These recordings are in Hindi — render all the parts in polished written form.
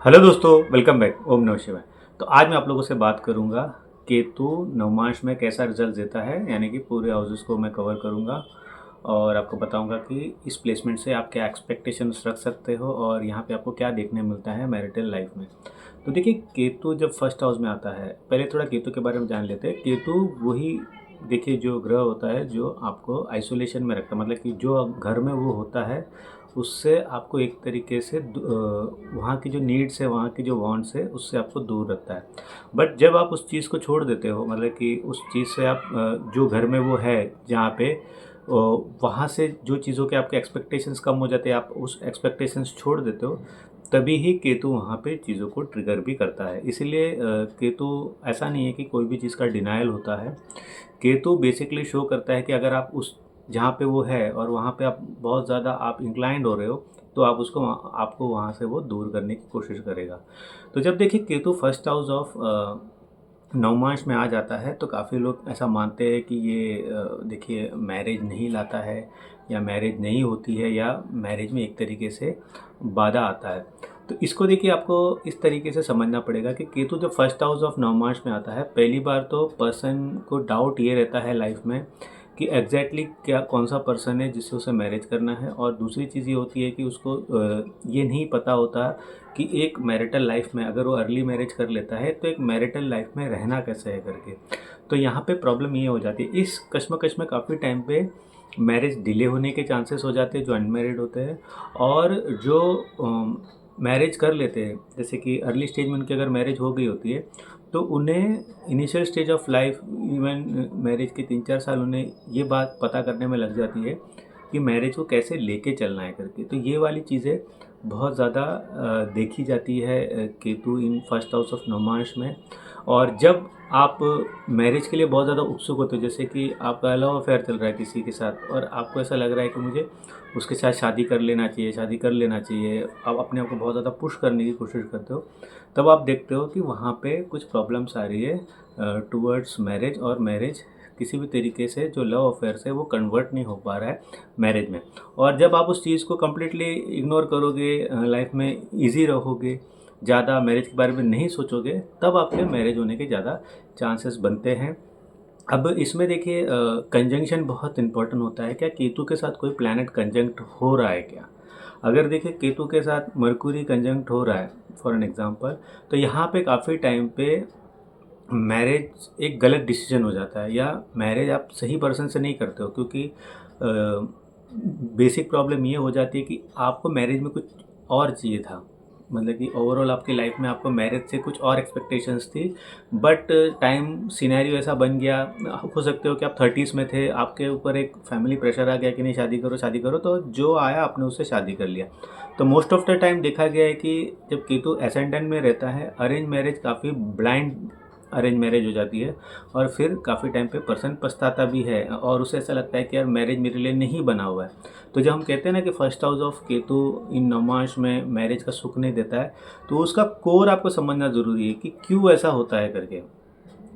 हेलो दोस्तों, वेलकम बैक। ओम नमः शिवाय। तो आज मैं आप लोगों से बात करूंगा केतु नवमांश में कैसा रिजल्ट देता है, यानी कि पूरे हाउसेस को मैं कवर करूंगा और आपको बताऊंगा कि इस प्लेसमेंट से आप क्या एक्सपेक्टेशंस रख सकते हो और यहाँ पे आपको क्या देखने मिलता है मैरिटल लाइफ में। तो देखिए, केतु जब फर्स्ट हाउस में आता है, पहले थोड़ा केतु के बारे में जान लेते हैं। केतु वही, देखिए, जो ग्रह होता है जो आपको आइसोलेशन में रखता है, मतलब कि जो घर में वो होता है उससे आपको एक तरीके से वहाँ की जो नीड्स है, वहाँ की जो वांट्स है, उससे आपको दूर रखता है। बट जब आप उस चीज़ को छोड़ देते हो, मतलब कि उस चीज़ से आप जो घर में वो है जहाँ पे वहाँ से जो चीज़ों के आपके एक्सपेक्टेशंस कम हो जाते हैं, आप उस एक्सपेक्टेशंस छोड़ देते हो, तभी ही केतु वहाँ पे चीज़ों को ट्रिगर भी करता है। इसीलिए केतु ऐसा नहीं है कि कोई भी चीज़ का डिनायल होता है। केतु बेसिकली शो करता है कि अगर आप उस जहाँ पे वो है और वहाँ पे आप बहुत ज़्यादा आप इंक्लाइंड हो रहे हो, तो आप उसको आपको वहाँ से वो दूर करने की कोशिश करेगा। तो जब देखिए Ketu first house of Navamsha में आ जाता है, तो काफ़ी लोग ऐसा मानते हैं कि ये देखिए मैरिज नहीं लाता है, या मैरिज नहीं होती है, या मैरिज में एक तरीके से बाधा आता है। तो इसको देखिए, आपको इस तरीके से समझना पड़ेगा कि केतु जब फर्स्ट हाउस ऑफ नवमांश में आता है, पहली बार तो पर्सन को डाउट ये रहता है लाइफ में कि एग्जैक्टली क्या कौन सा पर्सन है जिससे उसे मैरिज करना है। और दूसरी चीज़ ये होती है कि उसको ये नहीं पता होता कि एक मैरिटल लाइफ में अगर वो अर्ली मैरिज कर लेता है तो एक मैरिटल लाइफ में रहना कैसे है करके। तो यहाँ पे प्रॉब्लम ये हो जाती है, इस कश्मकश में काफ़ी टाइम पे मैरिज डिले होने के चांसेस हो जाते हैं जो अनमेरिड होते हैं। और जो मैरिज कर लेते हैं, जैसे कि अर्ली स्टेज में उनकी अगर मैरिज हो गई होती है, तो उन्हें initial stage of life, even marriage के 3-4 साल, उन्हें ये बात पता करने में लग जाती है कि मैरिज को कैसे लेके चलना है करके। तो ये वाली चीज़ें बहुत ज़्यादा देखी जाती है Ketu in first house of Navamsha में। और जब आप मैरिज के लिए बहुत ज़्यादा उत्सुक होते हो, जैसे कि आपका लव अफेयर चल रहा है किसी के साथ और आपको ऐसा लग रहा है कि मुझे उसके साथ शादी कर लेना चाहिए, शादी कर लेना चाहिए, आप अपने आप को बहुत ज़्यादा पुश करने की कोशिश करते हो, तब आप देखते हो कि वहाँ पे कुछ प्रॉब्लम्स आ रही है टुवर्ड्स मैरिज। और मैरिज किसी भी तरीके से जो लव अफेयर से वो कन्वर्ट नहीं हो पा रहा है मैरिज में। और जब आप उस चीज़ को कम्प्लीटली इग्नोर करोगे, लाइफ में इजी रहोगे, ज़्यादा मैरिज के बारे में नहीं सोचोगे, तब आपके मैरिज होने के ज़्यादा चांसेस बनते हैं। अब इसमें देखिए, कंजंक्शन बहुत इंपॉर्टेंट होता है। क्या केतु के साथ कोई प्लैनेट कंजंक्ट हो रहा है क्या? अगर देखिए केतु के साथ मरकुरी कंजंक्ट हो रहा है फॉर एन एग्जांपल, तो यहाँ पे काफ़ी टाइम पे मैरिज एक गलत डिसीजन हो जाता है, या मैरिज आप सही पर्सन से नहीं करते हो, क्योंकि बेसिक प्रॉब्लम ये हो जाती है कि आपको मैरिज में कुछ और चाहिए था। मतलब कि ओवरऑल आपकी लाइफ में आपको मैरिज से कुछ और एक्सपेक्टेशंस थी, बट टाइम सिनेरियो ऐसा बन गया। हो सकते हो कि आप 30s में थे, आपके ऊपर एक फैमिली प्रेशर आ गया कि नहीं शादी करो शादी करो, तो जो आया आपने उससे शादी कर लिया। तो मोस्ट ऑफ द टाइम देखा गया है कि जब केतु एसेंडेंट में रहता है, अरेंज मैरिज काफ़ी ब्लाइंड अरेंज मैरिज हो जाती है। और फिर काफ़ी टाइम पे पर्सन पछताता भी है और उसे ऐसा लगता है कि यार मैरिज मेरे लिए नहीं बना हुआ है। तो जब हम कहते हैं ना कि फर्स्ट हाउस ऑफ केतु इन नवमांश में मैरिज का सुख नहीं देता है, तो उसका कोर आपको समझना ज़रूरी है कि क्यों ऐसा होता है करके।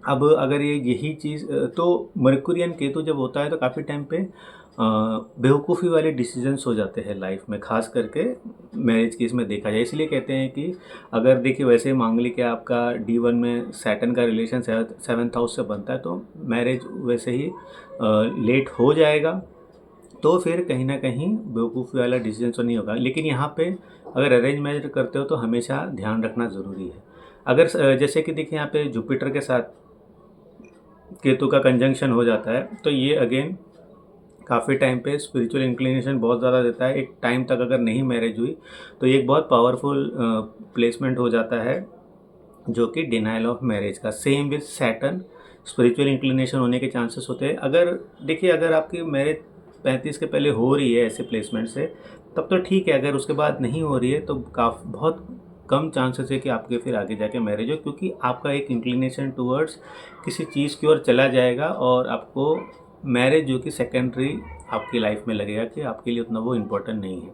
अब अगर ये यही चीज़ तो मर्कुरी एंड केतु जब होता है तो काफ़ी टाइम पे बेवकूफ़ी वाले डिसीजंस हो जाते हैं लाइफ में, खास करके मैरिज केस में देखा जाए। इसलिए कहते हैं कि अगर देखिए वैसे मांगलिक है आपका D1 में सैटर्न का रिलेशन सेवन्थ हाउस से बनता है, तो मैरिज वैसे ही लेट हो जाएगा। तो फिर कहीं ना कहीं बेवकूफ़ी वाला डिसीजन तो नहीं होगा। लेकिन यहाँ पे अगर अरेंज मैरिज करते हो तो हमेशा ध्यान रखना ज़रूरी है। अगर जैसे कि देखिए यहाँ पे जुपिटर के साथ केतु का कंजंक्शन हो जाता है, तो ये अगेन काफ़ी टाइम पे स्पिरिचुअल इंक्लिनेशन बहुत ज़्यादा देता है। एक टाइम तक अगर नहीं मैरिज हुई तो ये एक बहुत पावरफुल प्लेसमेंट हो जाता है, जो कि डिनाइल ऑफ मैरिज का। Same with Saturn, spiritual inclination होने के चांसेस होते हैं। अगर देखिए, अगर आपकी मैरिज 35 के पहले हो रही है ऐसे प्लेसमेंट से, तब तो ठीक है। अगर उसके बाद नहीं हो रही है तो बहुत कम चांसेस है कि आपके फिर आगे जाके मैरिज हो, क्योंकि आपका एक इंक्लिनेशन टूवर्ड्स किसी चीज़ की ओर चला जाएगा और आपको मैरिज जो कि सेकेंडरी आपकी लाइफ में लगेगा कि आपके लिए उतना वो इम्पोर्टेंट नहीं है।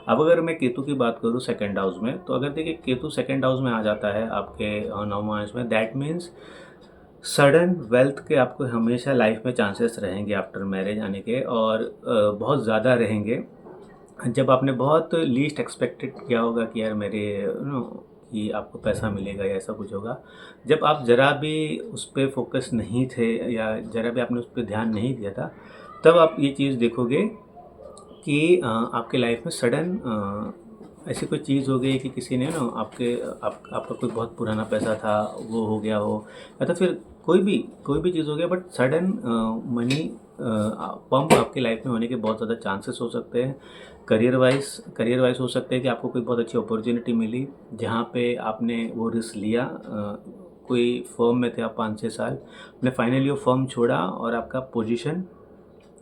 अब अगर मैं केतु की बात करूँ सेकंड हाउस में, तो अगर देखिए केतु सेकंड हाउस में आ जाता है आपके नवमांश में, दैट मीन्स सडन वेल्थ के आपको हमेशा लाइफ में चांसेस रहेंगे आफ्टर मैरिज आने के, और बहुत ज़्यादा रहेंगे। जब आपने बहुत लीस्ट एक्सपेक्टेड किया होगा कि यार मेरे नो कि आपको पैसा मिलेगा या ऐसा कुछ होगा। जब आप ज़रा भी उस पे फ़ोकस नहीं थे या ज़रा भी आपने उस पे ध्यान नहीं दिया था, तब आप ये चीज़ देखोगे कि आपके लाइफ में सडन ऐसी कोई चीज़ हो गई कि किसी ने ना आपका कोई बहुत पुराना पैसा था, वो हो गया हो, या तो फिर कोई भी चीज़ हो गया, बट सडन मनी पंप आपकी लाइफ में होने के बहुत ज़्यादा चांसेस हो सकते हैं। करियर वाइज हो सकता है कि आपको कोई बहुत अच्छी अपॉर्चुनिटी मिली जहाँ पे आपने वो रिस्क लिया। कोई फर्म में थे आप 5-6 साल, आपने फाइनली वो फर्म छोड़ा और आपका पोजीशन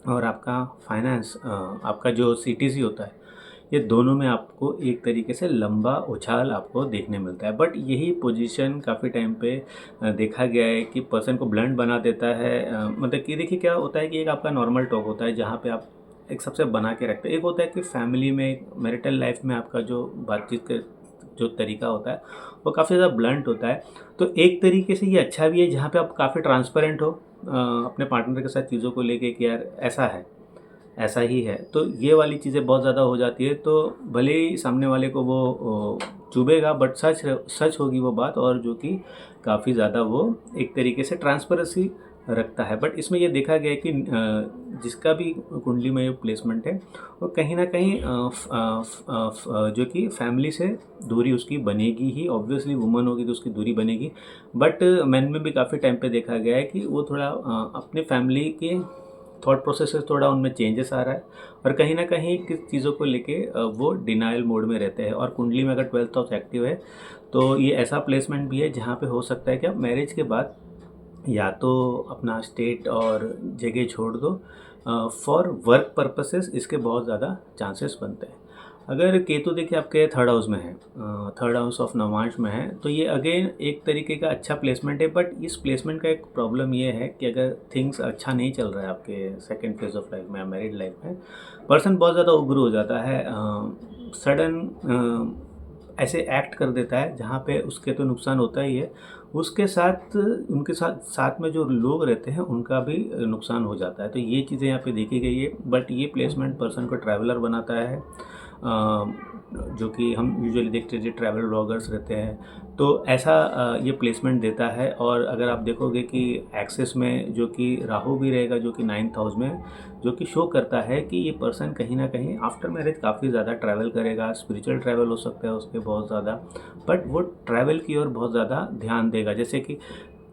और आपका फाइनेंस, आपका जो सीटीसी होता है, ये दोनों में आपको एक तरीके से लंबा उछाल आपको देखने मिलता है। बट यही पोजीशन काफ़ी टाइम पे देखा गया है कि पर्सन को ब्लंट बना देता है। मतलब कि देखिए क्या होता है कि एक आपका नॉर्मल टॉक होता है जहाँ पे आप एक सबसे बना के रखते हैं। एक होता है कि फैमिली में, मैरिटल लाइफ में आपका जो बातचीत का जो तरीका होता है वो काफ़ी ज़्यादा ब्लंट होता है। तो एक तरीके से ये अच्छा भी है जहाँ पे आप काफ़ी ट्रांसपेरेंट हो अपने पार्टनर के साथ चीज़ों को लेके कि यार ऐसा है, ऐसा ही है। तो ये वाली चीज़ें बहुत ज़्यादा हो जाती है, तो भले ही सामने वाले को वो चुभेगा, बट सच होगी वो बात, और जो कि काफ़ी ज़्यादा वो एक तरीके से ट्रांसपेरेंसी रखता है। बट इसमें ये देखा गया है कि जिसका भी कुंडली में ये प्लेसमेंट है वो कहीं ना कहीं जो कि फैमिली से दूरी उसकी बनेगी ही। ऑब्वियसली वुमन होगी तो उसकी दूरी बनेगी, बट मैन में भी काफ़ी टाइम पे देखा गया है कि वो थोड़ा अपने फैमिली के थॉट प्रोसेस से थोड़ा उनमें चेंजेस आ रहा है, और कहीं ना कहीं किस चीज़ों को लेके वो डिनाइल मोड में रहते हैं। और कुंडली में अगर 12th हाउस एक्टिव है तो ये ऐसा प्लेसमेंट भी है जहाँ पे हो सकता है कि आप मैरिज के बाद या तो अपना स्टेट और जगह छोड़ दो फॉर वर्क पर्पसेस, इसके बहुत ज़्यादा चांसेस बनते हैं। अगर केतु देखिए आपके थर्ड हाउस में है, थर्ड हाउस ऑफ नवांश में है, तो ये अगेन एक तरीके का अच्छा प्लेसमेंट है। बट इस प्लेसमेंट का एक प्रॉब्लम ये है कि अगर थिंग्स अच्छा नहीं चल रहा है आपके सेकेंड फेज ऑफ लाइफ में या मैरिड लाइफ में, पर्सन बहुत ज़्यादा उग्र हो जाता है, सडन ऐसे एक्ट कर देता है जहाँ पे उसके तो नुकसान होता ही है, उसके साथ उनके साथ साथ में जो लोग रहते हैं उनका भी नुकसान हो जाता है। तो ये चीज़ें यहाँ पे देखी गई है। बट ये प्लेसमेंट पर्सन को ट्रैवलर बनाता है, जो कि हम यूजुअली देखते हैं जो ट्रैवल ब्लॉगर्स रहते हैं, तो ऐसा ये प्लेसमेंट देता है। और अगर आप देखोगे कि एक्सेस में जो कि राहु भी रहेगा जो कि 9th हाउस में, जो कि शो करता है कि ये पर्सन कहीं ना कहीं आफ्टर मैरिज काफ़ी ज़्यादा ट्रैवल करेगा। स्पिरिचुअल ट्रैवल हो सकता है उसके बहुत ज़्यादा, बट वो ट्रैवल की ओर बहुत ज़्यादा ध्यान देगा। जैसे कि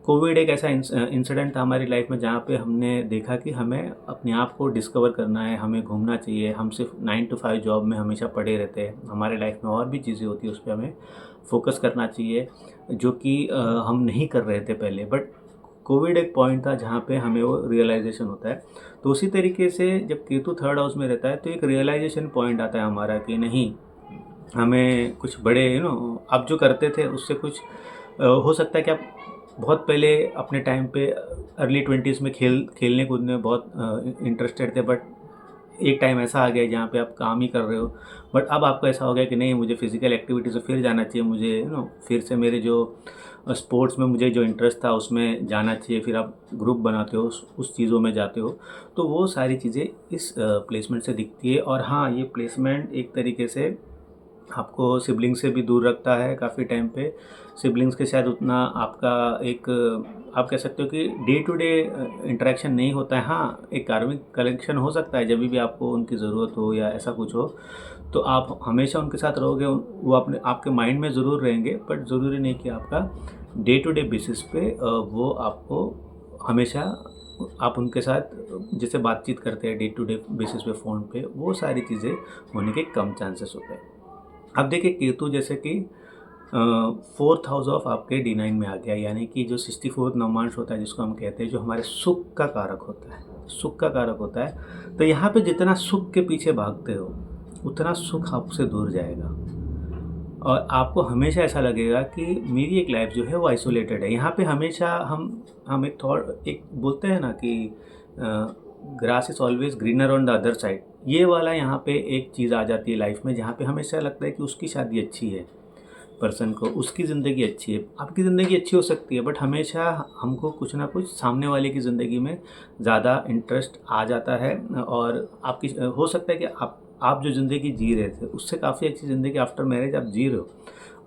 कोविड एक ऐसा इंसिडेंट था हमारी लाइफ में जहाँ पे हमने देखा कि हमें अपने आप को डिस्कवर करना है, हमें घूमना चाहिए। हम सिर्फ 9 to 5 जॉब में हमेशा पड़े रहते हैं, हमारे लाइफ में और भी चीज़ें होती है, उस पर हमें फोकस करना चाहिए, जो कि हम नहीं कर रहे थे पहले। बट कोविड एक पॉइंट था जहाँ पे हमें वो रियलाइजेशन होता है। तो उसी तरीके से जब केतु थर्ड हाउस में रहता है तो एक रियलाइजेशन पॉइंट आता है हमारा कि नहीं, हमें कुछ बड़े आप जो करते थे उससे कुछ हो सकता है कि आप बहुत पहले अपने टाइम पे अर्ली 20s में खेलने कूदने में बहुत इंटरेस्टेड थे, बट एक टाइम ऐसा आ गया जहाँ पे आप काम ही कर रहे हो। बट अब आपको ऐसा हो गया कि नहीं, मुझे फिज़िकल एक्टिविटी से फिर जाना चाहिए, मुझे फिर से मेरे जो स्पोर्ट्स में मुझे जो इंटरेस्ट था उसमें जाना चाहिए। फिर आप ग्रुप बनाते हो, उस चीज़ों में जाते हो, तो वो सारी चीज़ें इस प्लेसमेंट से दिखती है। और हाँ, ये प्लेसमेंट एक तरीके से आपको सिबलिंग से भी दूर रखता है काफ़ी टाइम पे। सिबलिंग्स के साथ उतना आपका एक आप कह सकते हो कि डे टू डे इंटरेक्शन नहीं होता है। हाँ, एक कार्मिक कनेक्शन हो सकता है जब भी आपको उनकी ज़रूरत हो या ऐसा कुछ हो, तो आप हमेशा उनके साथ रहोगे, वो अपने आपके माइंड में ज़रूर रहेंगे, बट ज़रूरी नहीं कि आपका डे टू डे बेसिस पे वो आपको हमेशा आप उनके साथ जैसे बातचीत करते हैं डे टू डे बेसिस पे फ़ोन पे, वो सारी चीज़ें होने के कम चांसेस होते हैं। अब देखिए केतु जैसे कि 4th हाउस ऑफ आपके D9 में आ गया, यानी कि जो 64th नवमांश होता है जिसको हम कहते हैं, जो हमारे सुख का कारक होता है, सुख का कारक होता है। तो यहाँ पे जितना सुख के पीछे भागते हो उतना सुख आपसे दूर जाएगा, और आपको हमेशा ऐसा लगेगा कि मेरी एक लाइफ जो है वो आइसोलेटेड है। यहाँ पे हमेशा हम एक बोलते हैं ना कि grass is always greener on the other side, ये वाला यहाँ पे एक चीज़ आ जाती है लाइफ में, जहाँ पे हमेशा लगता है कि उसकी शादी अच्छी है, पर्सन को उसकी ज़िंदगी अच्छी है। आपकी ज़िंदगी अच्छी हो सकती है, बट हमेशा हमको कुछ ना कुछ सामने वाले की ज़िंदगी में ज़्यादा इंटरेस्ट आ जाता है। और आपकी हो सकता है कि आप जो ज़िंदगी जी रहे थे उससे काफ़ी अच्छी ज़िंदगी आफ्टर मैरिज आप जी रहे हो,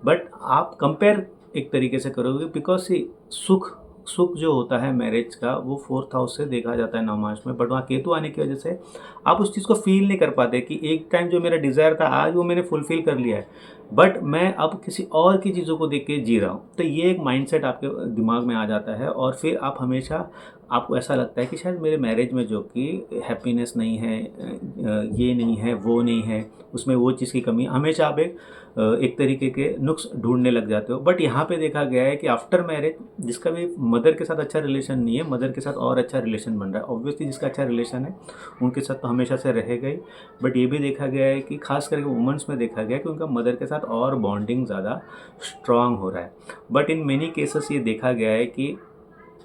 बट आप कंपेयर एक तरीके से करोगे, बिकॉज सी सुख सुख जो होता है मैरिज का वो 4th हाउस से देखा जाता है नवमांश में, बट वहाँ केतु आने की वजह से आप उस चीज़ को फील नहीं कर पाते कि एक टाइम जो मेरा डिज़ायर था आज वो मैंने फुलफ़िल कर लिया है, बट मैं अब किसी और की चीज़ों को देख के जी रहा हूँ। तो ये एक माइंडसेट आपके दिमाग में आ जाता है और फिर आप हमेशा आपको ऐसा लगता है कि शायद मेरे मैरिज में जो कि हैप्पीनेस नहीं है, ये नहीं है, वो नहीं है, उसमें वो चीज़ की कमी है। हमेशा आप एक तरीके के नुक्स ढूँढने लग जाते हो। बट यहाँ पे देखा गया है कि आफ्टर मैरिज जिसका भी मदर के साथ अच्छा रिलेशन नहीं है, मदर के साथ और अच्छा रिलेशन बन रहा है। ऑब्वियसली जिसका अच्छा रिलेशन है उनके साथ तो हमेशा से रहेगा ही, बट ये भी देखा गया है कि खास करके वुमेंस में देखा गया है कि उनका मदर के साथ और बॉन्डिंग ज़्यादा स्ट्रांग हो रहा है। बट इन मेनी केसेस ये देखा गया है कि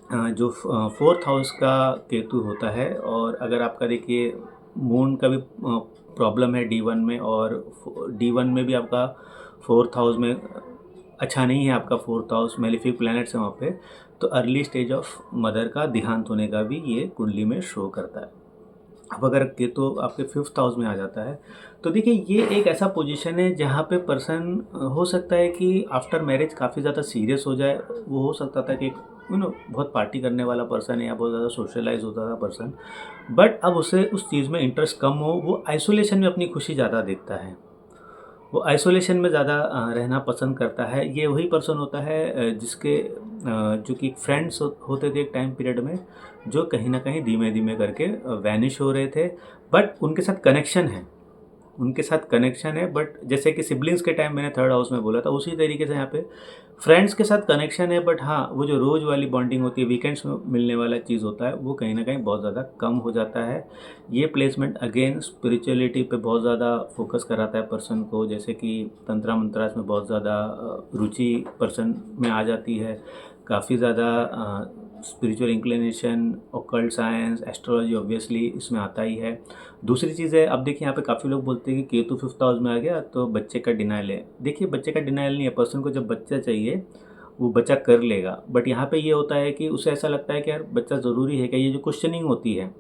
जो 4th हाउस का केतु होता है, और अगर आपका देखिए मून का भी प्रॉब्लम है D1 में, और D1 में भी आपका 4th हाउस में अच्छा नहीं है, आपका 4th हाउस मेलेफिक प्लैनेट्स है वहाँ पे, तो अर्ली स्टेज ऑफ मदर का देहांत होने का भी ये कुंडली में शो करता है। अब अगर केतु आपके 5th हाउस में आ जाता है तो देखिए ये एक ऐसा पोजीशन है जहाँ पे पर्सन हो सकता है कि आफ्टर मैरिज काफ़ी ज़्यादा सीरियस हो जाए। वो हो सकता था कि बहुत पार्टी करने वाला पर्सन है या बहुत ज़्यादा सोशलाइज होता था पर्सन, बट अब उसे उस चीज़ में इंटरेस्ट कम हो, वो आइसोलेशन में अपनी खुशी ज़्यादा देखता है, वो आइसोलेशन में ज़्यादा रहना पसंद करता है। ये वही पर्सन होता है जिसके जो कि फ्रेंड्स होते थे एक टाइम पीरियड में, जो कहीं ना कहीं धीमे धीमे करके वैनिश हो रहे थे, बट उनके साथ कनेक्शन है, उनके साथ कनेक्शन है। बट जैसे कि सिबलिंग्स के टाइम मैंने 3rd हाउस में बोला था, उसी तरीके से यहाँ पे फ्रेंड्स के साथ कनेक्शन है, बट हाँ वो जो रोज़ वाली बॉन्डिंग होती है, वीकेंड्स में मिलने वाला चीज़ होता है, वो कहीं ना कहीं बहुत ज़्यादा कम हो जाता है। ये प्लेसमेंट अगेन स्पिरिचुअलिटी पे बहुत ज़्यादा फोकस कराता है पर्सन को, जैसे कि तंत्रा मंत्रास में बहुत ज़्यादा रुचि पर्सन में आ जाती है, काफ़ी ज़्यादा spiritual inclination, occult science, astrology obviously इसमें आता ही है। दूसरी चीज़ है, अब देखिए यहाँ पे काफ़ी लोग बोलते हैं कि केतु 5th हाउस में आ गया तो बच्चे का डिनाइल है। देखिए बच्चे का डिनाइल नहीं है, पर्सन को जब बच्चा चाहिए वो बच्चा कर लेगा, बट यहाँ पे ये होता है कि उसे ऐसा लगता है कि यार बच्चा ज़रूरी है क्या, ये जो क्वेश्चनिंग होती है,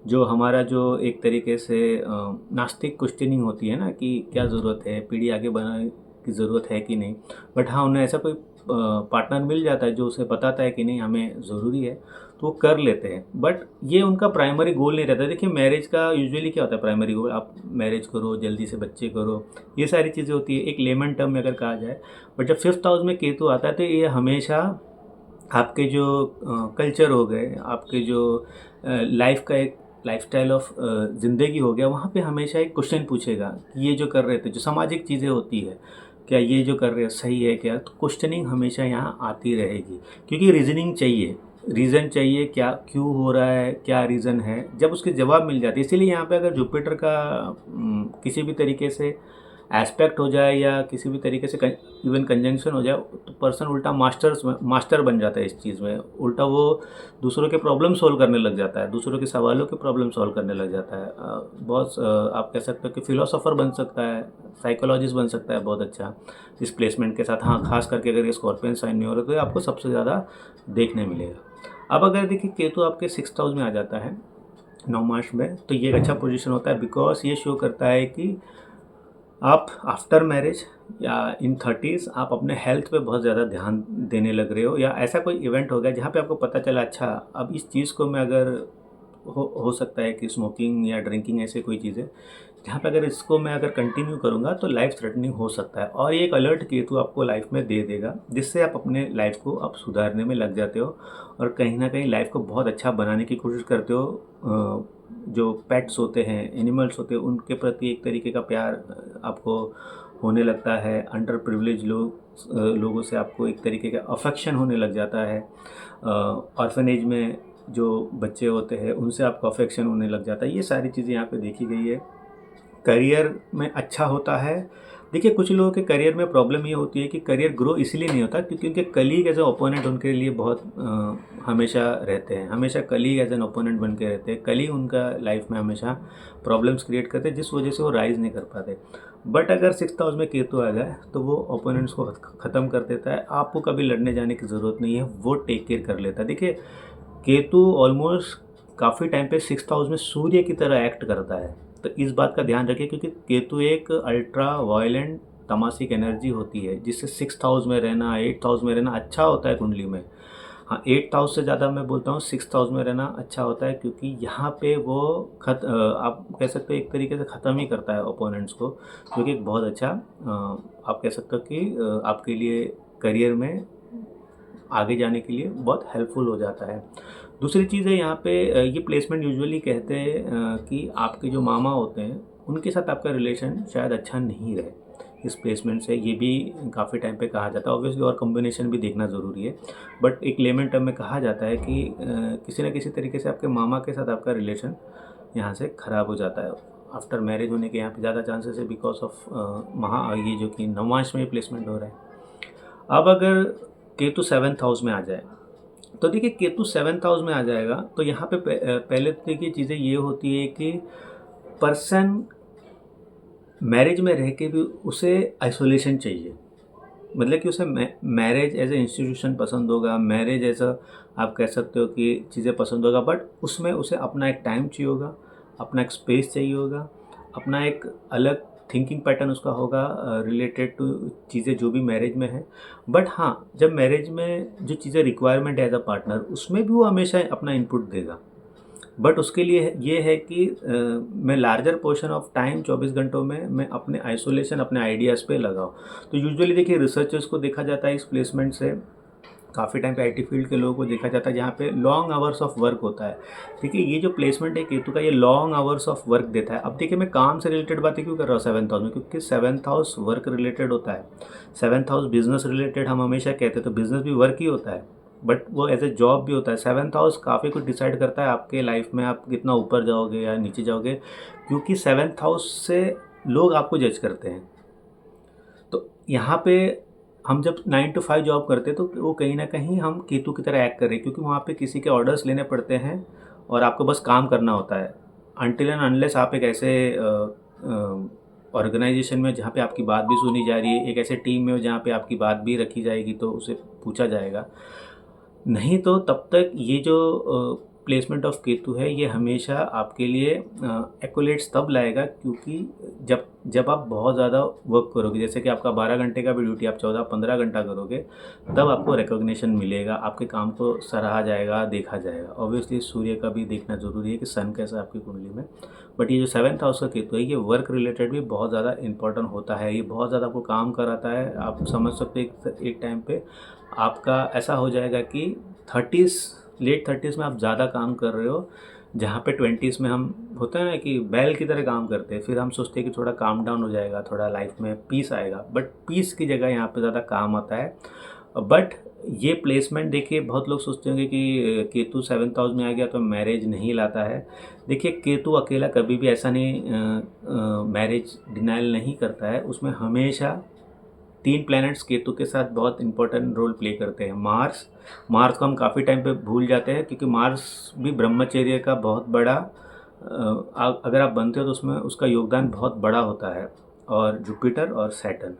जो हमारा जो एक तरीके से नास्तिक क्वेश्चनिंग होती है ना कि क्या ज़रूरत है, पीढ़ी आगे बढ़ाने की ज़रूरत है कि नहीं, बट हाँ उन्हें ऐसा कोई पार्टनर मिल जाता है जो उसे बताता है कि नहीं हमें ज़रूरी है, तो वो कर लेते हैं। बट ये उनका प्राइमरी गोल नहीं रहता। देखिए मैरिज का यूजुअली क्या होता है, प्राइमरी गोल आप मैरिज करो, जल्दी से बच्चे करो, ये सारी चीज़ें होती है एक लेमन टर्म में अगर कहा जाए। बट जब 5th हाउस में केतु आता है तो ये हमेशा आपके जो कल्चर हो गए, आपके जो लाइफ का एक लाइफस्टाइल ऑफ ज़िंदगी हो गया, वहाँ पे हमेशा एक क्वेश्चन पूछेगा कि ये जो कर रहे थे, जो सामाजिक चीज़ें होती है, क्या ये जो कर रहे हैं सही है क्या, तो क्वेश्चनिंग हमेशा यहाँ आती रहेगी, क्योंकि रीजनिंग चाहिए, रीज़न चाहिए, क्या क्यों हो रहा है, क्या रीज़न है, जब उसके जवाब मिल जाते हैं। इसीलिए यहाँ पे अगर जुपिटर का किसी भी तरीके से एस्पेक्ट हो जाए या किसी भी तरीके से इवन कंजंक्शन हो जाए, तो पर्सन उल्टा मास्टर बन जाता है इस चीज़ में, उल्टा वो दूसरों के प्रॉब्लम सॉल्व करने लग जाता है, दूसरों के सवालों के प्रॉब्लम सॉल्व करने लग जाता है। बहुत आप कह सकते हो कि फिलोसोफर बन सकता है, साइकोलॉजिस्ट बन सकता है बहुत अच्छा इस प्लेसमेंट के साथ। हाँ खास करके अगर ये स्कॉर्पियन साइन में हो रहा है तो ये आपको सबसे ज़्यादा देखने मिलेगा। अब अगर देखिए केतु आपके 6th हाउस में आ जाता है नवमांश में, तो ये एक अच्छा पोजीशन होता है, बिकॉज ये शो करता है कि आप आफ्टर मैरिज या इन 30s आप अपने हेल्थ पे बहुत ज़्यादा ध्यान देने लग रहे हो, या ऐसा कोई इवेंट हो गया जहाँ पे आपको पता चला अच्छा अब इस चीज़ को मैं अगर हो सकता है कि स्मोकिंग या ड्रिंकिंग ऐसे कोई चीज़ें जहाँ पे अगर इसको मैं अगर कंटिन्यू करूँगा तो लाइफ थ्रेटनिंग हो सकता है, और ये एक अलर्ट केतु आपको लाइफ में दे देगा, जिससे आप अपने लाइफ को आप सुधारने में लग जाते हो और कहीं ना कहीं लाइफ को बहुत अच्छा बनाने की कोशिश करते हो। जो पेट्स होते हैं, एनिमल्स होते हैं, उनके प्रति एक तरीके का प्यार आपको होने लगता है। अंडर प्रिविलेज लोगों से आपको एक तरीके का अफेक्शन होने लग जाता है। ऑर्फनेज में जो बच्चे होते हैं उनसे आपको अफेक्शन होने लग जाता है। ये सारी चीज़ें यहाँ पे देखी गई है। करियर में अच्छा होता है। देखिए कुछ लोगों के करियर में प्रॉब्लम ये होती है कि करियर ग्रो इसलिए नहीं होता क्योंकि उनके कलीग एज ए ओपोनेंट उनके लिए बहुत हमेशा रहते हैं, हमेशा कलीग एज एन ओपोनेंट बन के रहते हैं। कलीग उनका लाइफ में हमेशा प्रॉब्लम्स क्रिएट करते हैं जिस वजह से वो राइज नहीं कर पाते। बट अगर 6th हाउस में केतु आ जाए तो वो ओपोनेंट्स को ख़त्म कर देता है, आपको कभी लड़ने जाने की ज़रूरत नहीं है, वो टेक केयर कर लेता है। देखिए केतु ऑलमोस्ट काफ़ी टाइम पे 6th हाउस में सूर्य की तरह एक्ट करता है, तो इस बात का ध्यान रखिए क्योंकि केतु एक अल्ट्रा वायलेंट तमासिक एनर्जी होती है, जिससे 6th हाउस में रहना, 8th हाउस में रहना अच्छा होता है कुंडली में। हाँ, 8th हाउस से ज़्यादा मैं बोलता हूँ 6th हाउस में रहना अच्छा होता है, क्योंकि यहाँ पे वो आप कह सकते हो एक तरीके से ख़त्म ही करता है ओपोनेंट्स को, जो कि एक बहुत अच्छा आप कह सकते हो कि आपके लिए करियर में आगे जाने के लिए बहुत हेल्पफुल हो जाता है। दूसरी चीज़ है यहाँ पे ये प्लेसमेंट यूजुअली कहते हैं कि आपके जो मामा होते हैं उनके साथ आपका रिलेशन शायद अच्छा नहीं रहे इस प्लेसमेंट से, ये भी काफ़ी टाइम पे कहा जाता है। ऑब्वियसली और कॉम्बिनेशन भी देखना ज़रूरी है, बट एक लेमन टर्म में कहा जाता है कि किसी न किसी तरीके से आपके मामा के साथ आपका रिलेशन यहाँ से ख़राब हो जाता है। आफ्टर मैरिज होने के यहाँ पे ज़्यादा चांसेस है, बिकॉज ऑफ ये जो कि नवमांश में प्लेसमेंट हो रहा है। अब अगर केतु 7th हाउस में आ जाए, तो देखिए केतु 7th हाउस में आ जाएगा तो यहाँ पे पहले तो देखिए चीज़ें ये होती है कि पर्सन मैरिज में रह के भी उसे आइसोलेशन चाहिए। मतलब कि उसे मैरिज एज ए इंस्टीट्यूशन पसंद होगा, मैरिज एज अ आप कह सकते हो कि चीज़ें पसंद होगा, बट उसमें उसे अपना एक टाइम चाहिए होगा, अपना एक स्पेस चाहिए होगा, अपना एक अलग थिंकिंग पैटर्न उसका होगा रिलेटेड टू चीज़ें जो भी मैरिज में है। बट हाँ, जब मैरिज में जो चीज़ें रिक्वायरमेंट है एज अ पार्टनर, उसमें भी वो हमेशा अपना इनपुट देगा। बट उसके लिए ये है कि मैं लार्जर पोर्शन ऑफ टाइम 24 घंटों में मैं अपने आइसोलेशन अपने आइडियाज़ पे लगाऊँ। तो यूजुअली देखिए रिसर्चर्स को देखा जाता है इस प्लेसमेंट से, काफ़ी टाइम पे आईटी फील्ड के लोगों को देखा जाता है जहाँ पे लॉन्ग आवर्स ऑफ वर्क होता है। देखिए ये जो प्लेसमेंट है केतु का, ये लॉन्ग आवर्स ऑफ वर्क देता है। अब देखिए मैं काम से रिलेटेड बातें क्यों कर रहा हूँ 7th हाउस में, क्योंकि 7th हाउस वर्क रिलेटेड होता है। 7th हाउस बिजनेस रिलेटेड हम हमेशा कहते हैं, तो बिजनेस भी वर्क ही होता है, बट वो एज ए जॉब भी होता है। 7th हाउस काफ़ी कुछ डिसाइड करता है आपके लाइफ में, आप कितना ऊपर जाओगे या नीचे जाओगे, क्योंकि 7th हाउस से लोग आपको जज करते हैं। तो यहाँ पे हम जब 9 to 5 जॉब करते हैं तो वो कहीं ना कहीं हम केतु की तरह एक्ट कर रहे हैं, क्योंकि वहाँ पे किसी के ऑर्डर्स लेने पड़ते हैं और आपको बस काम करना होता है। अनटिल एंड अनलेस आप एक ऐसे ऑर्गेनाइजेशन में जहाँ पे आपकी बात भी सुनी जा रही है, एक ऐसे टीम में हो जहाँ पे आपकी बात भी रखी जाएगी तो उसे पूछा जाएगा। नहीं तो तब तक ये जो प्लेसमेंट ऑफ केतु है ये हमेशा आपके लिए एक्कोलेट्स तब लाएगा, क्योंकि जब जब आप बहुत ज़्यादा वर्क करोगे, जैसे कि आपका 12 घंटे का भी ड्यूटी आप 14-15 घंटा करोगे, तब आपको रिकॉग्निशन मिलेगा, आपके काम को सराहा जाएगा, देखा जाएगा। ऑब्वियसली सूर्य का भी देखना ज़रूरी है कि सन कैसा है आपकी कुंडली में। बट ये जो 7th हाउस का केतु है ये वर्क रिलेटेड भी बहुत ज़्यादा इंपॉर्टेंट होता है, ये बहुत ज़्यादा आपको काम कराता है। आप समझ सकते हैं एक टाइम पे आपका ऐसा हो जाएगा कि 30s लेट 30s में आप ज़्यादा काम कर रहे हो, जहाँ पे 20s में हम होता है ना कि बैल की तरह काम करते हैं, फिर हम सोचते हैं कि थोड़ा काम डाउन हो जाएगा, थोड़ा लाइफ में पीस आएगा, बट पीस की जगह यहाँ पे ज़्यादा काम आता है। बट ये प्लेसमेंट देखिए बहुत लोग सोचते होंगे कि केतु 7th हाउस में आ गया तो मैरिज नहीं लाता है। देखिए केतु अकेला कभी भी ऐसा नहीं मैरिज डिनाइल नहीं करता है, उसमें हमेशा 3 प्लैनेट्स केतु के साथ बहुत इंपॉर्टेंट रोल प्ले करते हैं। मार्स को हम काफ़ी टाइम पे भूल जाते हैं, क्योंकि मार्स भी ब्रह्मचर्य का बहुत बड़ा अगर आप बनते हो तो उसमें उसका योगदान बहुत बड़ा होता है। और जुपिटर और सैटर्न,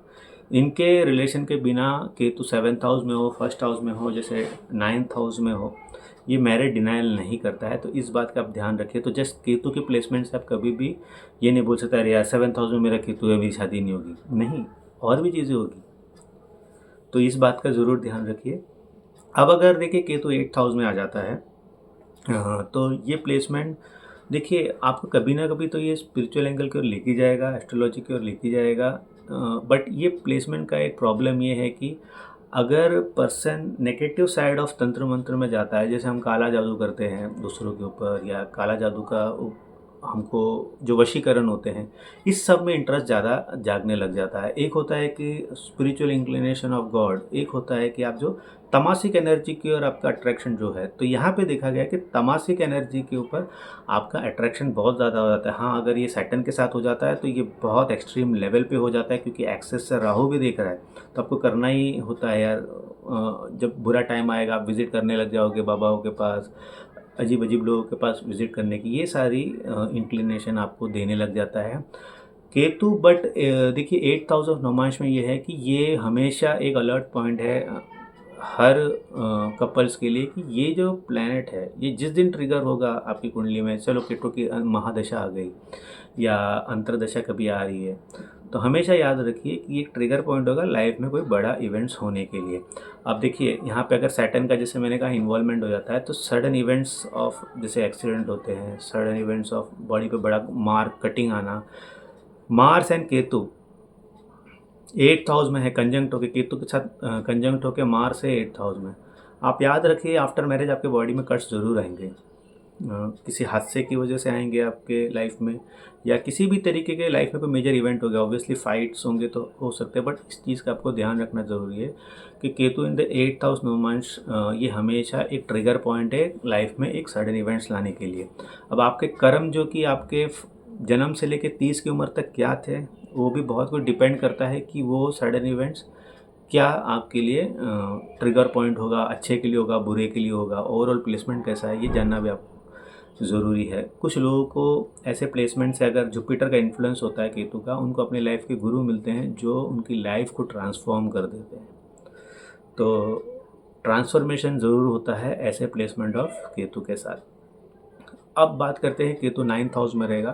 इनके रिलेशन के बिना केतु 7th हाउस में हो, 1st हाउस में हो, जैसे 9th हाउस में हो, ये मैरिज डिनाइल नहीं करता है। तो इस बात का आप ध्यान रखिए। तो जस्ट केतु के प्लेसमेंट से आप कभी भी ये नहीं बोल सकते अरे यार 7th हाउस में मेरा केतु है, मेरी शादी नहीं होगी। नहीं, और भी चीज़ें होगी, तो इस बात का ज़रूर ध्यान रखिए। अब अगर देखिए केतु 8th हाउस में आ जाता है, तो ये प्लेसमेंट देखिए आपको कभी ना कभी तो ये स्पिरिचुअल एंगल की ओर लेके जाएगा, एस्ट्रोलॉजी की ओर लेके जाएगा। बट ये प्लेसमेंट का एक प्रॉब्लम ये है कि अगर पर्सन नेगेटिव साइड ऑफ तंत्र मंत्र में जाता है, जैसे हम काला जादू करते हैं दूसरों के ऊपर, या काला जादू का हमको जो वशीकरण होते हैं, इस सब में इंटरेस्ट ज़्यादा जागने लग जाता है। एक होता है कि स्पिरिचुअल इंक्लिनेशन ऑफ गॉड, एक होता है कि आप जो तमासिक एनर्जी की ओर आपका अट्रैक्शन जो है। तो यहाँ पे देखा गया कि तमासिक एनर्जी के ऊपर आपका अट्रैक्शन बहुत ज़्यादा हो जाता है। हाँ, अगर ये सैटर्न के साथ हो जाता है तो ये बहुत एक्सट्रीम लेवल पे हो जाता है, क्योंकि एक्सेस से राहु भी देख रहा है, तो आपको करना ही होता है यार। जब बुरा टाइम आएगा आप विज़िट करने लग जाओगे बाबाओं के पास, अजीब अजीब लोगों के पास विज़िट करने की, ये सारी इंक्लिनेशन आपको देने लग जाता है केतु। बट देखिए 8th हाउस ऑफ नवमांश में ये है कि ये हमेशा एक अलर्ट पॉइंट है हर कपल्स के लिए, कि ये जो प्लैनेट है ये जिस दिन ट्रिगर होगा आपकी कुंडली में, चलो केतु की महादशा आ गई या अंतरदशा कभी आ रही है, तो हमेशा याद रखिए कि एक ट्रिगर पॉइंट होगा लाइफ में कोई बड़ा इवेंट्स होने के लिए। अब देखिए यहाँ पे अगर सैटर्न का जैसे मैंने कहा इन्वॉल्वमेंट हो जाता है, तो सडन इवेंट्स ऑफ जैसे एक्सीडेंट होते हैं, सडन इवेंट्स ऑफ बॉडी पे बड़ा मार्क कटिंग आना। Mars and Ketu 8th house में है, कंजंक्ट होके केतु के साथ कंजंक्ट होके मार्स है 8th हाउस में। आप याद रखिए आफ्टर मैरिज आपके बॉडी में कट्स ज़रूर आएंगे, किसी हादसे की वजह से आएंगे आपके लाइफ में, या किसी भी तरीके के लाइफ में कोई मेजर इवेंट हो गया, ऑब्वियसली फाइट्स होंगे तो हो सकते हैं, बट इस चीज़ का आपको ध्यान रखना ज़रूरी है कि Ketu in the 8th house Navamsha ये हमेशा एक ट्रिगर पॉइंट है लाइफ में एक सडन इवेंट्स लाने के लिए। अब आपके कर्म जो कि आपके जन्म से लेकर 30 की उम्र तक क्या थे, वो भी बहुत कुछ डिपेंड करता है कि वो सडन इवेंट्स क्या आपके लिए ट्रिगर पॉइंट होगा, अच्छे के लिए होगा, बुरे के लिए होगा, ओवरऑल प्लेसमेंट कैसा है ये जानना भी आपको ज़रूरी है। कुछ लोगों को ऐसे प्लेसमेंट से अगर जुपिटर का इन्फ्लुएंस होता है केतु का, उनको अपने लाइफ के गुरु मिलते हैं जो उनकी लाइफ को ट्रांसफॉर्म कर देते हैं। तो ट्रांसफॉर्मेशन ज़रूर होता है ऐसे प्लेसमेंट ऑफ केतु के साथ। अब बात करते हैं केतु 9th हाउस में रहेगा।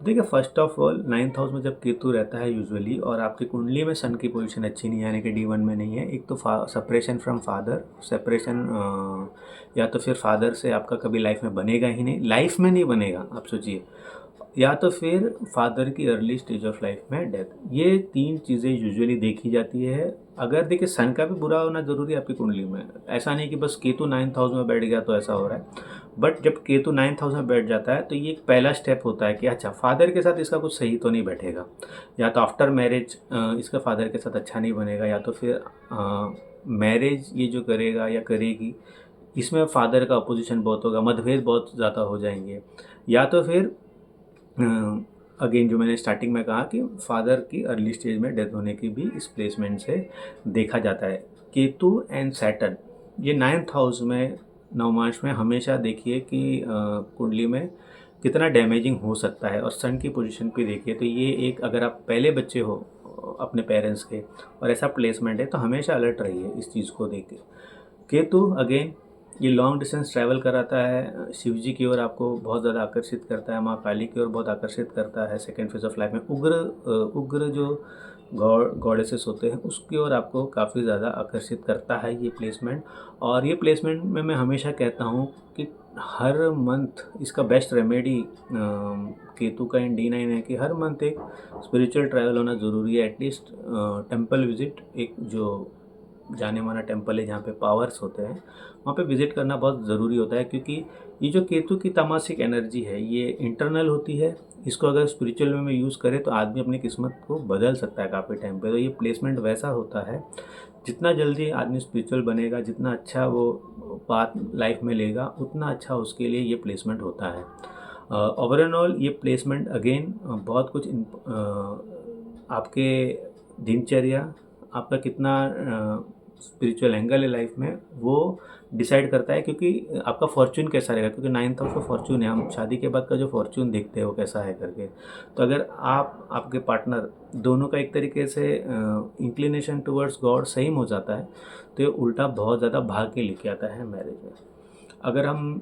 देखिए first of all 9th house में जब केतु रहता है यूजुअली, और आपकी कुंडली में सन की पोजीशन अच्छी नहीं है, यानी कि D1 में नहीं है, एक तो सेपरेशन फ्रॉम फादर, सेपरेशन या तो फिर फादर से आपका कभी लाइफ में बनेगा ही नहीं, लाइफ में नहीं बनेगा आप सोचिए, या तो फिर फादर की अर्ली स्टेज ऑफ लाइफ में डेथ। ये 3 चीज़ें यूजुअली देखी जाती है। अगर देखिए सन का भी बुरा होना ज़रूरी है आपकी कुंडली में, ऐसा नहीं कि बस केतु 9th हाउस में बैठ गया तो ऐसा हो रहा है। बट जब केतु 9th हाउस में बैठ जाता है तो ये एक पहला स्टेप होता है कि अच्छा फादर के साथ इसका कुछ सही तो नहीं बैठेगा, या तो आफ्टर मैरिज इसका फादर के साथ अच्छा नहीं बनेगा, या तो फिर मैरिज ये जो करेगा या करेगी इसमें फादर का अपोजिशन बहुत होगा, मतभेद बहुत ज़्यादा हो जाएंगे, या तो फिर अगेन जो मैंने स्टार्टिंग में कहा कि फादर की अर्ली स्टेज में डेथ होने की भी इस प्लेसमेंट से देखा जाता है। केतु एंड सैटर्न ये 9th हाउस में नवमांश में हमेशा देखिए कि कुंडली में कितना डैमेजिंग हो सकता है, और सन की पोजीशन पे देखिए तो ये एक, अगर आप पहले बच्चे हो अपने पेरेंट्स के और ऐसा प्लेसमेंट है तो हमेशा अलर्ट रहिए इस चीज़ को देख के। केतु अगेन ये लॉन्ग डिस्टेंस ट्रैवल कराता है, शिव जी की ओर आपको बहुत ज़्यादा आकर्षित करता है, माँ काली की ओर बहुत आकर्षित करता है, सेकेंड फेज ऑफ लाइफ में उग्र जो गॉडेसेस होते हैं उसकी ओर आपको काफ़ी ज़्यादा आकर्षित करता है ये प्लेसमेंट। और ये प्लेसमेंट में मैं हमेशा कहता हूँ कि हर मंथ इसका बेस्ट रेमेडी केतु का इन D9 है कि हर मंथ एक स्पिरिचुअल ट्रैवल होना ज़रूरी है, एटलीस्ट टेम्पल विजिट, एक जो जाने माना टेम्पल है जहाँ पे पावर्स होते हैं वहाँ पे विज़िट करना बहुत ज़रूरी होता है, क्योंकि ये जो केतु की तामसिक एनर्जी है ये इंटरनल होती है, इसको अगर स्पिरिचुअल वे में यूज़ करे तो आदमी अपनी किस्मत को बदल सकता है काफ़ी टाइम पे। तो ये प्लेसमेंट वैसा होता है, जितना जल्दी आदमी स्पिरिचुअल बनेगा, जितना अच्छा वो बात लाइफ में लेगा, उतना अच्छा उसके लिए ये प्लेसमेंट होता है। ओवरऑल ये प्लेसमेंट अगेन बहुत कुछ आपके दिनचर्या, आपका कितना स्पिरिचुअल एंगल है लाइफ में वो डिसाइड करता है, क्योंकि आपका फॉर्चून कैसा रहेगा, क्योंकि 9th हाउस का फॉर्चून है, हम शादी के बाद का जो फॉर्चून देखते हैं वो कैसा है करके। तो अगर आप आपके पार्टनर दोनों का एक तरीके से इंक्लिनेशन टुवर्ड्स गॉड सेम हो जाता है तो ये उल्टा बहुत ज़्यादा भाग के लेके आता है मैरिज में। अगर हम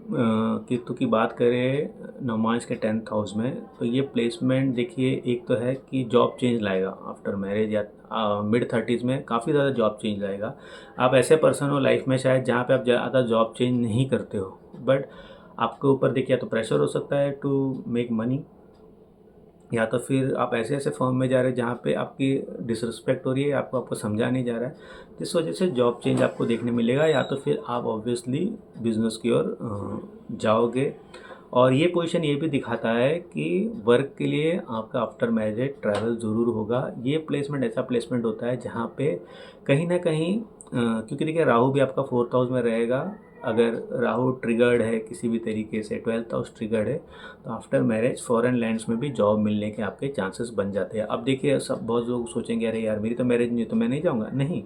केतु की बात करें नवमांश के 10th हाउस में, तो ये प्लेसमेंट देखिए एक तो है कि जॉब चेंज लाएगा आफ्टर मैरिज, या मिड 30s में काफ़ी ज़्यादा जॉब चेंज लाएगा। आप ऐसे पर्सन हो लाइफ में शायद जहाँ पे आप ज़्यादा जॉब चेंज नहीं करते हो, बट आपके ऊपर देखिए या तो प्रेशर हो सकता है टू मेक मनी, या तो फिर आप ऐसे ऐसे फर्म में जा रहे हैं जहाँ पे आपकी डिसरिस्पेक्ट हो रही है, आपको समझा नहीं जा रहा है, जिस वजह से जॉब चेंज आपको देखने मिलेगा, या तो फिर आप ऑब्वियसली बिजनेस की ओर जाओगे। और ये पोजीशन ये भी दिखाता है कि वर्क के लिए आपका आफ्टर मैरिज ट्रैवल ज़रूर होगा। ये प्लेसमेंट ऐसा प्लेसमेंट होता है जहाँ पे कहीं ना कहीं क्योंकि देखिए राहु भी आपका 4th हाउस में रहेगा, अगर राहु ट्रिगर्ड है किसी भी तरीके से, 12th हाउस ट्रिगर्ड है, तो आफ्टर मैरिज फॉरेन लैंड्स में भी जॉब मिलने के आपके चांसेस बन जाते हैं। अब देखिए सब बहुत लोग सोचेंगे अरे यार मेरी तो मैरिज नहीं है तो मैं नहीं जाऊँगा, नहीं,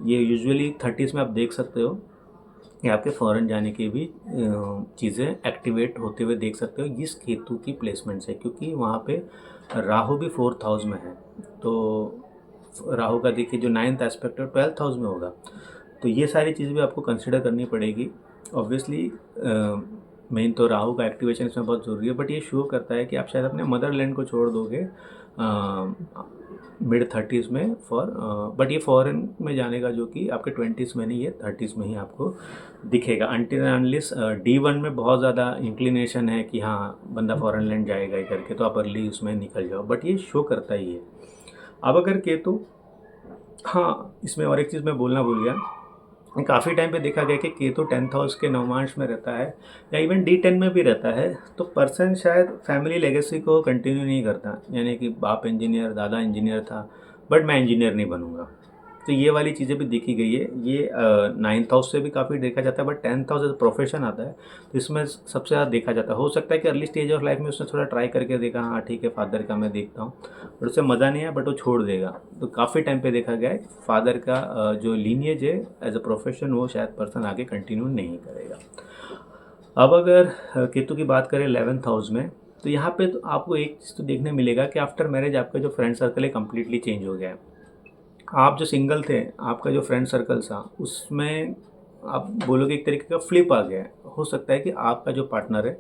ये यूजुअली 30s में आप देख सकते हो कि आपके फॉरेन जाने की भी चीज़ें एक्टिवेट होते हुए देख सकते हो इस केतु की प्लेसमेंट से, क्योंकि वहाँ पे राहु भी 4th हाउस में है। तो राहु का देखिए जो 9th एस्पेक्ट है 12th हाउस में होगा, तो ये सारी चीज़ें भी आपको कंसिडर करनी पड़ेगी। ऑब्वियसली मेन तो राहु का एक्टिवेशन इसमें बहुत ज़रूरी है, बट ये शो करता है कि आप शायद अपने मदरलैंड को छोड़ दोगे मिड 30s में बट ये फॉरेन में जाने का जो कि आपके 20s में नहीं, ये 30s में ही आपको दिखेगा। अनटिल अनलेस D1 में बहुत ज़्यादा इंक्लिनेशन है कि हाँ बंदा फॉरेन लैंड जाएगा ही करके, तो आप अर्ली उसमें निकल जाओ, बट ये शो करता ही है। अब अगर केतु, हाँ इसमें और एक चीज़ मैं बोलना भूल गया, काफ़ी टाइम पे देखा गया कि केतु 10th हाउस के नवमांश में रहता है या इवन D10 में भी रहता है, तो पर्सन शायद फैमिली लेगेसी को कंटिन्यू नहीं करता, यानी कि बाप इंजीनियर, दादा इंजीनियर था, बट मैं इंजीनियर नहीं बनूंगा। तो ये वाली चीज़ें भी देखी गई है। ये 9th हाउस से भी काफ़ी देखा जाता है, but 10th house as profession आता है, तो इसमें सबसे ज़्यादा देखा जाता है। हो सकता है कि अर्ली स्टेज ऑफ लाइफ में उसने थोड़ा ट्राई करके देखा, हाँ ठीक है फादर का मैं देखता हूँ, बट उससे मज़ा नहीं आया, बट वो छोड़ देगा। तो काफ़ी टाइम पे देखा गया है फादर का जो लीनिएज है एज अ प्रोफेशन, वो शायद पर्सन आगे कंटिन्यू नहीं करेगा। अब अगर केतु की बात करें 11th हाउस में, तो यहाँ पे तो आपको एक चीज़ तो देखने मिलेगा कि आफ्टर मैरिज आपका जो फ्रेंड सर्कल है कम्प्लीटली चेंज हो गया है। आप जो सिंगल थे, आपका जो फ्रेंड सर्कल था, उसमें आप बोलोगे एक तरीके का फ्लिप आ गया है। हो सकता है कि आपका जो पार्टनर है,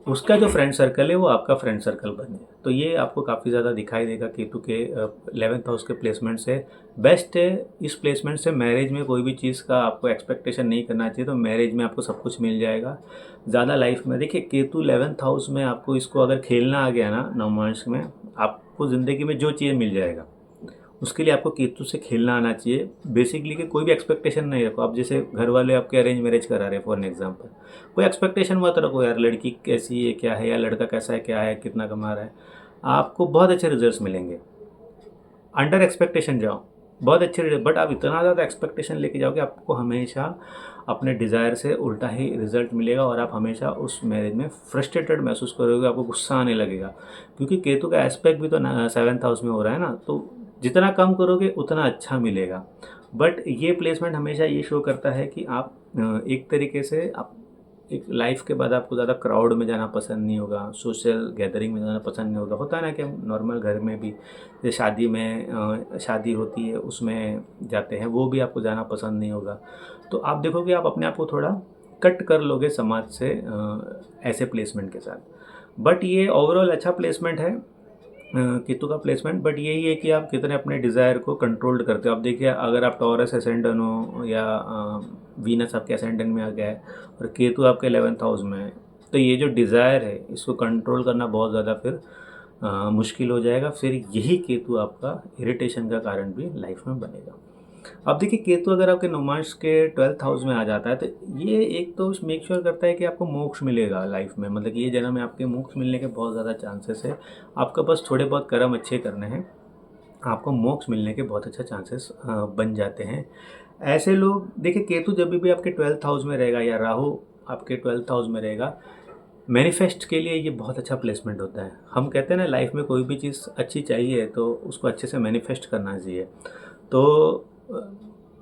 उसका जो फ्रेंड सर्कल है वो आपका फ्रेंड सर्कल बन जाए। तो ये आपको काफ़ी ज़्यादा दिखाई देगा केतु के 11th हाउस के प्लेसमेंट से। बेस्ट है इस प्लेसमेंट से मैरिज में कोई भी चीज़ का आपको एक्सपेक्टेशन नहीं करना चाहिए, तो मैरिज में आपको सब कुछ मिल जाएगा। ज़्यादा लाइफ में देखिए केतु 11th हाउस में आपको इसको अगर खेलना आ गया ना नवमांश में, आपको ज़िंदगी में जो चाहिए मिल जाएगा। उसके लिए आपको केतु से खेलना आना चाहिए। बेसिकली कि कोई भी एक्सपेक्टेशन नहीं रखो। आप जैसे घर वाले आपके अरेंज मैरिज करा रहे हैं फॉर एन एग्जांपल, कोई एक्सपेक्टेशन मत रखो यार लड़की कैसी है क्या है, या लड़का कैसा है क्या है, कितना कमा रहा है। आपको बहुत अच्छे रिजल्ट्स मिलेंगे। अंडर एक्सपेक्टेशन जाओ, बहुत अच्छे रिजल्ट, बट आप इतना ज़्यादा एक्सपेक्टेशन लेके जाओगे, आपको हमेशा अपने डिज़ायर से उल्टा ही रिजल्ट मिलेगा, और आप हमेशा उस मैरिज में फ्रस्ट्रेटेड महसूस करोगे, आपको गुस्सा आने लगेगा। क्योंकि केतु का एस्पेक्ट भी तो 7th हाउस में हो रहा है ना, तो जितना कम करोगे उतना अच्छा मिलेगा। बट ये प्लेसमेंट हमेशा ये शो करता है कि आप एक तरीके से आप एक लाइफ के बाद आपको ज़्यादा क्राउड में जाना पसंद नहीं होगा, सोशल गैदरिंग में जाना पसंद नहीं होगा। होता है ना कि हम नॉर्मल घर में भी जैसे शादी में शादी होती है उसमें जाते हैं, वो भी आपको जाना पसंद नहीं होगा। तो आप देखोगे आप अपने आप को थोड़ा कट कर लोगे समाज से ऐसे प्लेसमेंट के साथ। बट ये ओवरऑल अच्छा प्लेसमेंट है केतु का प्लेसमेंट, बट यही है कि आप कितने अपने डिज़ायर को कंट्रोल्ड करते हो। आप देखिए अगर आप टॉरस एसेंडेंट हो या वीनस आपके एसेंडेंट में आ गया है और केतु आपके 11th हाउस में है, तो ये जो डिज़ायर है इसको कंट्रोल करना बहुत ज़्यादा फिर मुश्किल हो जाएगा। फिर यही केतु आपका इरिटेशन का कारण भी लाइफ में बनेगा। अब देखिए केतु अगर आपके नवमांश के 12th हाउस में आ जाता है, तो ये एक तो मेक श्योर करता है कि आपको मोक्ष मिलेगा लाइफ में, मतलब कि ये जन्म में आपके मोक्ष मिलने के बहुत ज़्यादा चांसेस है। आपका बस थोड़े बहुत कर्म अच्छे करने हैं, आपको मोक्ष मिलने के बहुत अच्छा चांसेस बन जाते हैं। ऐसे लोग देखिए केतु जब भी आपके 12th हाउस में रहेगा या राहु आपके 12th हाउस में रहेगा, मैनिफेस्ट के लिए ये बहुत अच्छा प्लेसमेंट होता है। हम कहते हैं ना लाइफ में कोई भी चीज़ अच्छी चाहिए तो उसको अच्छे से मैनिफेस्ट करना चाहिए। तो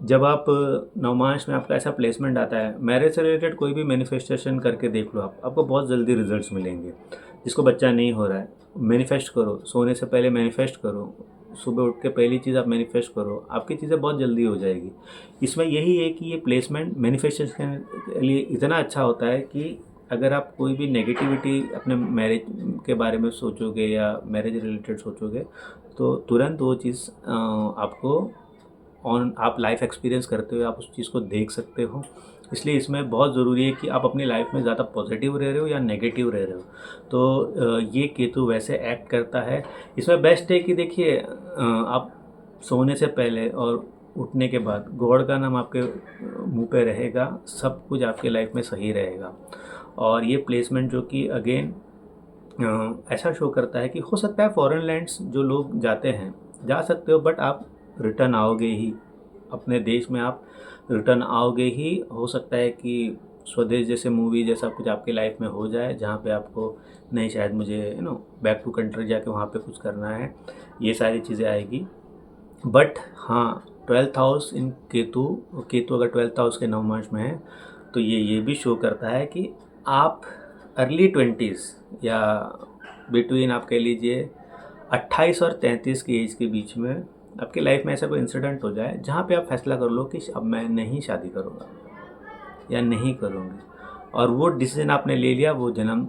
जब आप नवमांश में आपका ऐसा प्लेसमेंट आता है, मैरिज से रिलेटेड कोई भी मैनिफेस्टेशन करके देख लो आप, आपको बहुत जल्दी रिजल्ट्स मिलेंगे। जिसको बच्चा नहीं हो रहा है, मैनिफेस्ट करो, सोने से पहले मैनिफेस्ट करो, सुबह उठ के पहली चीज़ आप मैनिफेस्ट करो, आपकी चीज़ें बहुत जल्दी हो जाएगी। इसमें यही है कि ये प्लेसमेंट मैनिफेस्टेशन के लिए इतना अच्छा होता है कि अगर आप कोई भी नेगेटिविटी अपने मैरिज के बारे में सोचोगे या मैरिज रिलेटेड सोचोगे, तो तुरंत वो चीज़ आपको आप लाइफ एक्सपीरियंस करते हुए आप उस चीज़ को देख सकते हो। इसलिए इसमें बहुत ज़रूरी है कि आप अपनी लाइफ में ज़्यादा पॉजिटिव रह रहे हो या नेगेटिव रह रहे हो। तो ये केतु वैसे एक्ट करता है। इसमें बेस्ट है कि देखिए आप सोने से पहले और उठने के बाद गॉड का नाम आपके मुंह पे रहेगा, सब कुछ आपके लाइफ में सही रहेगा। और ये प्लेसमेंट जो कि अगेन ऐसा शो करता है कि हो सकता है फॉरेन लैंड्स जो लोग जाते हैं जा सकते हो, बट आप रिटर्न आओगे ही, अपने देश में आप रिटर्न आओगे ही। हो सकता है कि स्वदेश जैसे मूवी जैसा कुछ आपकी लाइफ में हो जाए, जहाँ पे आपको नहीं शायद मुझे बैक टू कंट्री जाके वहाँ पे कुछ करना है, ये सारी चीज़ें आएगी। बट हाँ 12th house in Ketu, Ketu अगर 12th हाउस के नवमांश में है, तो ये भी शो करता है कि आप अर्ली 20s या बिटवीन आप कह लीजिए 28 और 33 की एज के बीच में आपकी लाइफ में ऐसा कोई इंसिडेंट हो जाए जहाँ पे आप फैसला कर लो कि अब मैं नहीं शादी करूँगा या नहीं करूँगी, और वो डिसीजन आपने ले लिया, वो जन्म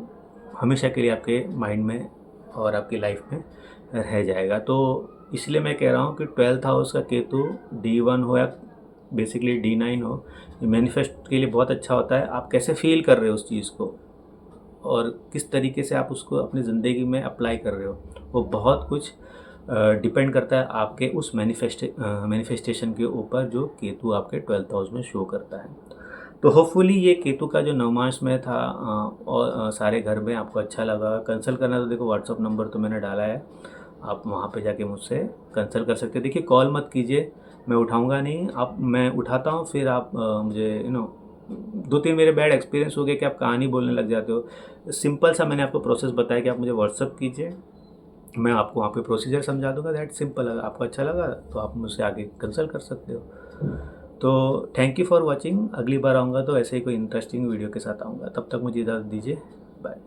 हमेशा के लिए आपके माइंड में और आपकी लाइफ में रह जाएगा। तो इसलिए मैं कह रहा हूँ कि 12th हाउस का केतु D1 हो या बेसिकली D9 हो, ये मैनिफेस्ट के लिए बहुत अच्छा होता है। आप कैसे फील कर रहे हो उस चीज़ को और किस तरीके से आप उसको अपनी ज़िंदगी में अप्लाई कर रहे हो, वो बहुत कुछ डिपेंड करता है आपके उस मैनिफेस्टेशन के ऊपर जो केतु आपके 12th हाउस में शो करता है। तो होपफुली ये केतु का जो नवमांश में था और सारे घर में आपको अच्छा लगा। कंसल्ट करना तो देखो व्हाट्सअप नंबर तो मैंने डाला है, आप वहाँ पे जाके मुझसे कंसल्ट कर सकते हैं। देखिए कॉल मत कीजिए, मैं उठाऊँगा नहीं। आप मैं उठाता हूँ फिर आप मुझे 2-3 मेरे बैड एक्सपीरियंस हो गए कि आप कहानी बोलने लग जाते हो। सिंपल सा मैंने आपको प्रोसेस बताया कि आप मुझे व्हाट्सअप कीजिए, मैं आपको वहाँ पे प्रोसीजर समझा दूँगा। That simple. अगर आपको अच्छा लगा तो आप मुझसे आगे कंसल्ट कर सकते हो। तो थैंक यू फॉर वॉचिंग। अगली बार आऊँगा तो ऐसे ही कोई इंटरेस्टिंग वीडियो के साथ आऊँगा। तब तक मुझे इजाज़त दीजिए। बाय।